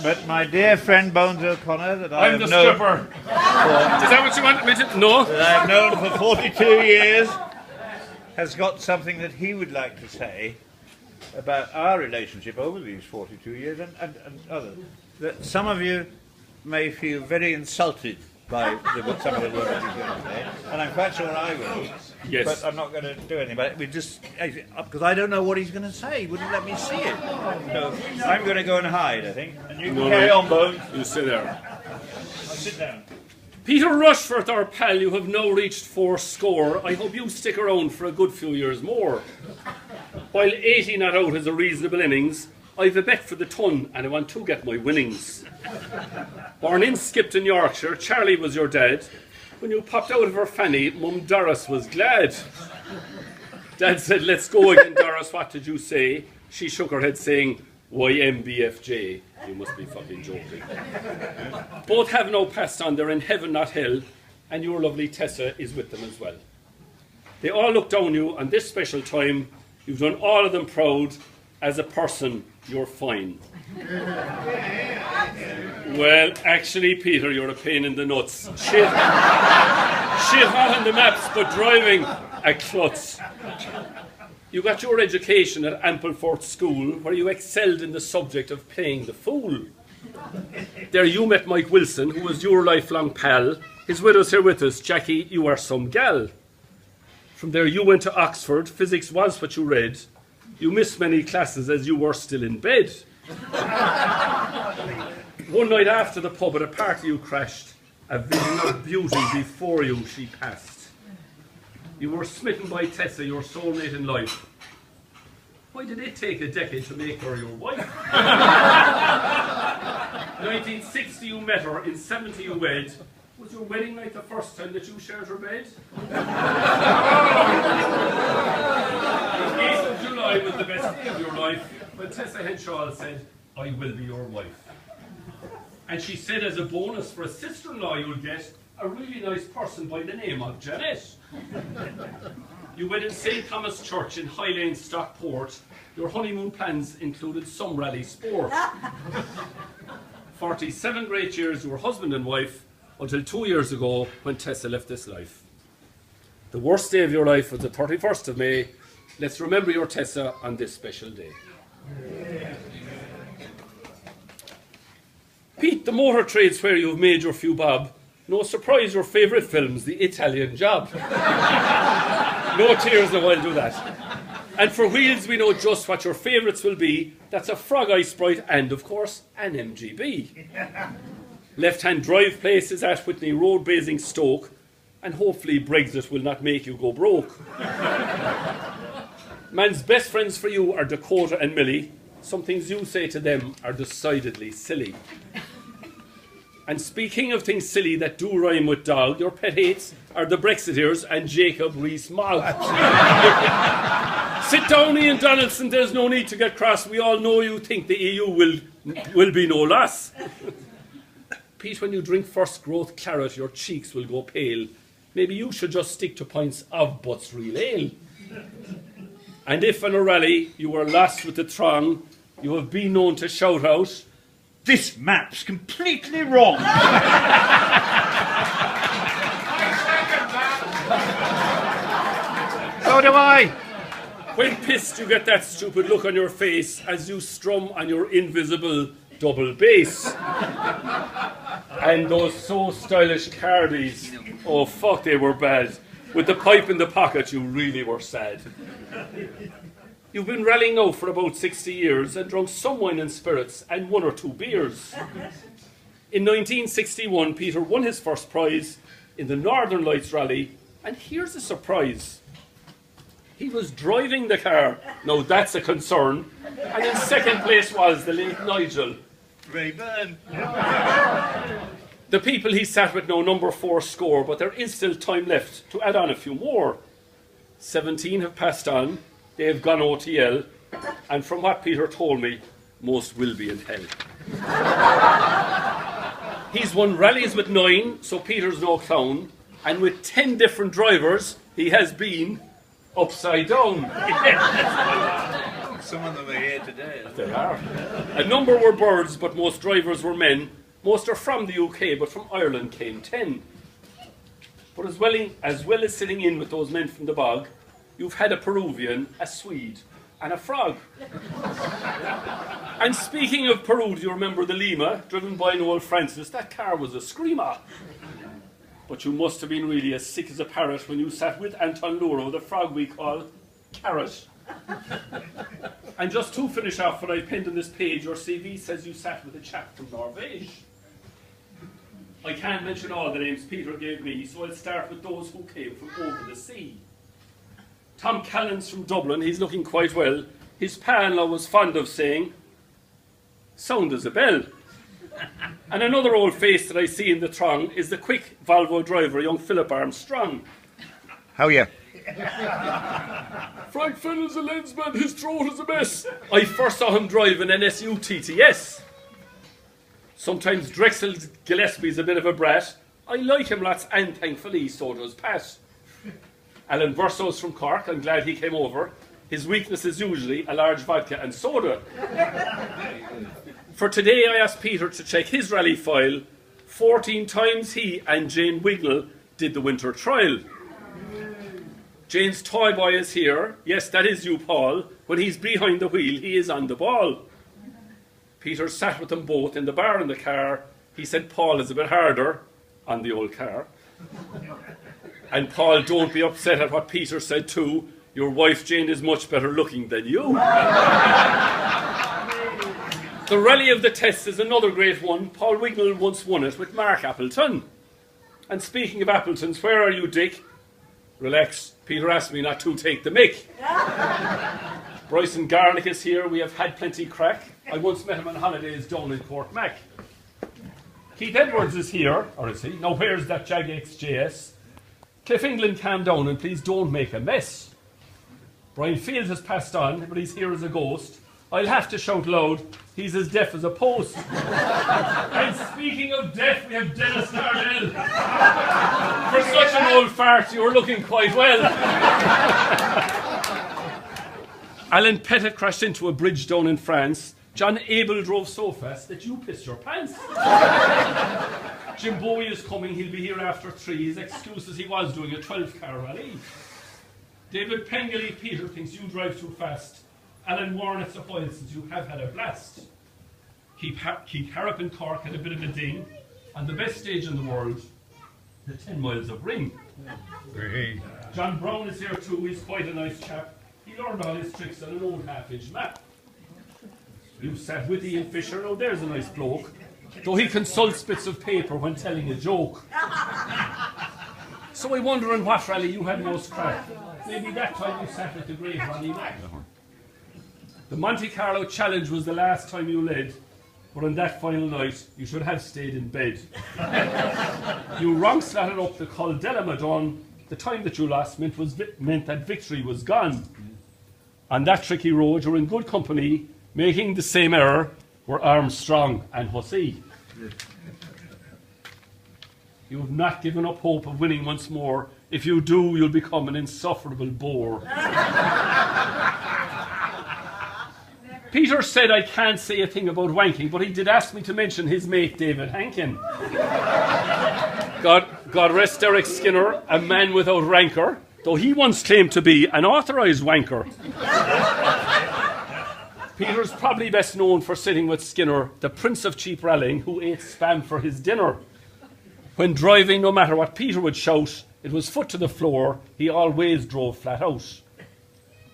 But my dear friend Bones O'Connor, that I'm the stripper. Is that what you want me to? No. That I've known for 42 years, has got something that he would like to say about our relationship over these 42 years and others. That some of you may feel very insulted by some of the words he's going to say, and I'm quite sure I will. Yes. But I'm not going to do anything about it. We just because I don't know what he's going to say. He wouldn't let me see it. So I'm going to go and hide, I think. And you can carry on, Bones. You sit there. I'll sit down. Peter Rushforth, our pal, you have now reached 40. I hope you stick around for a good few years more. While 80 not out is a reasonable innings, I've a bet for the ton and I want to get my winnings. Born in Skipton, Yorkshire, Charlie was your dad. When you popped out of her fanny, Mum Doris was glad. Dad said, let's go again, Doris, what did you say? She shook her head saying, why MBFJ? You must be fucking joking. Both have now passed on, they're in heaven, not hell, and your lovely Tessa is with them as well. They all look down you on this special time. You've done all of them proud. As a person, you're fine. Well, actually, Peter, you're a pain in the nuts. Shit hot on the maps, but driving a klutz. You got your education at Ampleforth School, where you excelled in the subject of playing the fool. There you met Mike Wilson, who was your lifelong pal. His widow's here with us. Jackie, you are some gal. From there you went to Oxford. Physics was what you read. You missed many classes as you were still in bed. One night after the pub at a party you crashed, a vision of beauty before you she passed. You were smitten by Tessa, your soulmate in life. Why did it take a decade to make her your wife? 1960 you met her, in 70 you wed. Was your wedding night the first time that you shared her bed? The 8th of July was the best day of your life when Tessa Henshaw said, I will be your wife. And she said as a bonus for a sister-in-law you'll get a really nice person by the name of Janet. You went in St. Thomas Church in High Lane, Stockport. Your honeymoon plans included some rally sport. 47 great years you were husband and wife, until 2 years ago when Tessa left this life. The worst day of your life was the 31st of May. Let's remember your Tessa on this special day. Pete, the motor trade's where you've made your few bob. No surprise your favourite film's The Italian Job. No tears now, I'll do that. And for wheels we know just what your favourites will be. That's a Frog Eye Sprite and, of course, an MGB. Left-hand drive places at Whitney Road, Basingstoke, and hopefully Brexit will not make you go broke. Man's best friends for you are Dakota and Millie. Some things you say to them are decidedly silly. And speaking of things silly that do rhyme with dog, your pet hates are the Brexiteers and Jacob Rees-Mogg. Sit down, Ian Donaldson, there's no need to get cross. We all know you think the EU will be no loss. Pete, when you drink first growth claret, your cheeks will go pale. Maybe you should just stick to pints of Butts Real Ale. And if on a rally you were lost with the throng, you have been known to shout out, This map's completely wrong. So do I. When pissed, you get that stupid look on your face as you strum on your invisible double bass. And those so stylish cardies, oh fuck, they were bad. With the pipe in the pocket, you really were sad. You've been rallying now for about 60 years and drunk some wine and spirits and 1 or 2 beers. In 1961, Peter won his first prize in the Northern Lights Rally, and here's a surprise. He was driving the car. Now that's a concern. And in second place was the late Nigel. Rayburn. The people he sat with now number 4 score, but there is still time left to add on a few more. 17 have passed on. They have gone OTL. And from what Peter told me, most will be in hell. He's won rallies with 9, so Peter's no clown. And with 10 different drivers, he has been upside down. Some of them are here today. They are. A number were birds, but most drivers were men. Most are from the UK, but from Ireland came 10. But as well as sitting in with those men from the bog, you've had a Peruvian, a Swede, and a frog. And speaking of Peru, do you remember the Lima, driven by Noel Francis? That car was a screamer. But you must have been really as sick as a parrot when you sat with Anton Luro, the frog we call Carrot. And just to finish off what I penned on this page, your CV says you sat with a chap from Norvège. I can't mention all the names Peter gave me, so I'll start with those who came from over the sea. Tom Callens from Dublin, he's looking quite well. His pa-in-law was fond of saying, "Sound as a bell." And another old face that I see in the throng is the quick Volvo driver, young Phillip Armstrong. How are you? Frank Fennell's a lensman, his throat is a mess. I first saw him drive an NSU TTS. Sometimes Drexel Gillespie's a bit of a brat. I like him lots, and thankfully so does Pat. Alan Verso's from Cork, I'm glad he came over. His weakness is usually a large vodka and soda. For today I asked Peter to check his rally file. 14 times he and Jane Wignall did the winter trial. Jane's toy boy is here. Yes, that is you, Paul. When he's behind the wheel, he is on the ball. Peter sat with them both in the bar in the car. He said Paul is a bit harder on the old car. And Paul, don't be upset at what Peter said too. Your wife Jane is much better looking than you. The Rally of the Tests is another great one. Paul Wignall once won it with Mark Appleton. And speaking of Appletons, where are you, Dick? Relax, Peter asked me not to take the mick. Bryson Garnick is here. We have had plenty crack. I once met him on holidays down in Corkmac. Keith Edwards is here, or is he? No, where's that Jag XJS? Cliff England, calm down and please don't make a mess. Brian Fields has passed on, but he's here as a ghost. I'll have to shout loud, he's as deaf as a post. And speaking of deaf, we have Dennis Nardell. For such an old fart, you're looking quite well. Alan Pettit crashed into a bridge down in France. John Abel drove so fast that you pissed your pants. Jim Bowie is coming, he'll be here after 3. His excuse is he was doing a 12-car rally. David Pengelly, Peter thinks you drive too fast. Alan Warren, it's a while since you have had a blast. Keith Harrop in Cork had a bit of a ding. On the best stage in the world, the 10 miles of ring. John Brown is here too, he's quite a nice chap. He learned all his tricks on an old half-inch map. You sat Witty and Fisher, oh there's a nice bloke. Though he consults bits of paper when telling a joke. So I wonder in what rally you had most crack. Maybe that time you sat with the great Ronnie Mack. The Monte Carlo Challenge was the last time you led, but on that final night you should have stayed in bed. You wrong-slotted up the Col della Madonna. The time that you lost meant that victory was gone. On that tricky road you're in good company. Making the same error were Armstrong and Hussey. You have not given up hope of winning once more. If you do, you'll become an insufferable bore. Peter said I can't say a thing about wanking, but he did ask me to mention his mate David Hankin. God rest Derek Skinner, a man without rancour, though he once claimed to be an authorised wanker. Peter's probably best known for sitting with Skinner, the prince of cheap rallying, who ate spam for his dinner. When driving, no matter what Peter would shout, it was foot to the floor, he always drove flat out.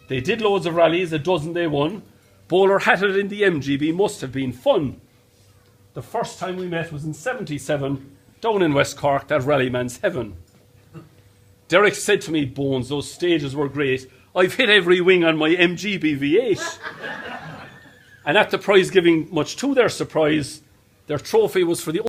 They did loads of rallies, a dozen they won. Bowler hatted in the MGB must have been fun. The first time we met was in 77, down in West Cork, that rallyman's heaven. Derek said to me, Bones, those stages were great. I've hit every wing on my MGB V8. And at the prize giving, much to their surprise, their trophy was for the